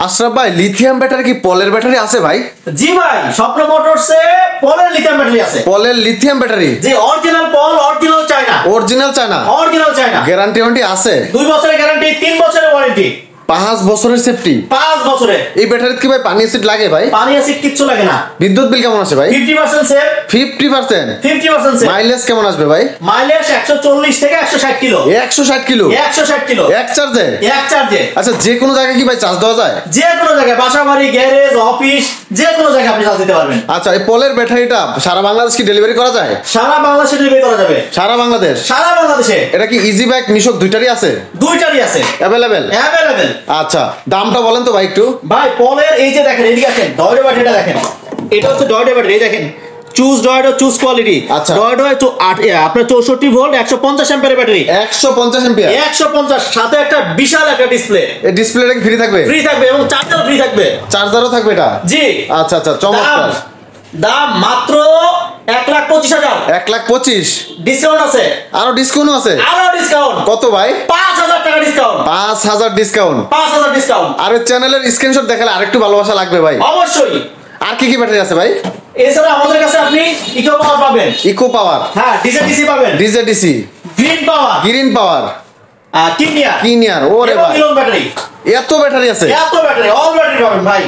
আশরাফ ভাই, lithium battery কি পলের ব্যাটারি আছে ভাই? জি ভাই, স্বপ্ন মোটরসে পলের লিথিয়াম ব্যাটারি আছে। পলের লিথিয়াম ব্যাটারি? জি, অরিজিনাল পল, original China. Original China? Original China. Guarantee warranty আছে? 2 বছরের গ্যারান্টি, 3 বছরের ওয়ারেন্টি, 5 বছরের সেফটি। 5 বছরে। এই ব্যাটারিতে কি ভাই পানি অ্যাসিড লাগে ভাই? পানি অ্যাসিড কিচ্ছু লাগে না। বিদ্যুৎ বিল কেমন আসে ভাই? 50% সেভ। 50%? 50% সেভ। মাইলেজ কেমন আসবে ভাই? মাইলেজ 140 থেকে 160 কিলো। 160 কিলো? 160 কিলো এক চার্জে? এক চার্জে। আচ্ছা, যে কোনো জায়গায় কি ভাই চার্জ দেওয়া যায়? যে কোনো জায়গায়, বাসা বাড়ি, গ্যারেজ, অফিস, যে কোনো জায়গায় আপনি চার্জ দিতে পারবেন। আচ্ছা, এই পলের ব্যাটারিটা সারা বাংলাদেশ কি ডেলিভারি করা যায়? সারা বাংলাদেশে ডেলিভারি করা যাবে। সারা বাংলাদেশ? সারা বাংলাদেশে। এটা কি ইজি বাইক মিশক দুইটারই আছে? দুইটারই আছে অ্যাভেলেবেল? অ্যাভেলেবেল। আচ্ছা, দামটা বলেন তো ভাই একটু। ভাই পলের এই যে দেখেন, এদিকে আসেন, ডয়ডো ব্যাটারিটা দেখেন। এটা হচ্ছে ডয়ডো ব্যাটারি, দেখেন, চুজ ডয়ডো, চুজ কোয়ালিটি। আচ্ছা, ডয়ডো আপনার 64 ভোল্ট 150 অ্যাম্পিয়ারের ব্যাটারি। 150 অ্যাম্পিয়ার? 150, সাথে একটা বিশাল একটা ডিসপ্লে। এই ডিসপ্লেটা কি ফ্রি থাকবে? ফ্রি থাকবে এবং চার্জার ফ্রি থাকবে। চার্জারও থাকবে এটা? জি। আচ্ছা আচ্ছা, চমৎকার। দাম মাত্র 1,25,000। 1,25,000? ডিসকাউন্ট আছে। আরো ডিসকাউন্ট আছে? আরো ডিসকাউন্ট। কত ভাই? 5,000 টাকা ডিসকাউন্ট। 5,000 ডিসকাউন্ট? 5,000 ডিসকাউন্ট। আর চ্যানেলের স্ক্রিনশট দেখালে আরেকটু ভালোবাসা লাগবে ভাই। অবশ্যই। আর কি কি ব্যাটারি আছে ভাই? এছাড়া আমাদের কাছে আপনি ইকো পাওয়ার পাবেন। Eco power? হ্যাঁ, ডিজে ডিসি পাবেন। DJ DC? Green power. Green power? কিনিয়ার। কিনিয়ার? ওরে ভাই, ব্যাটারি। এত ব্যাটারি আছে? এত ব্যাটারি, অল ব্যাটারি পাবেন ভাই।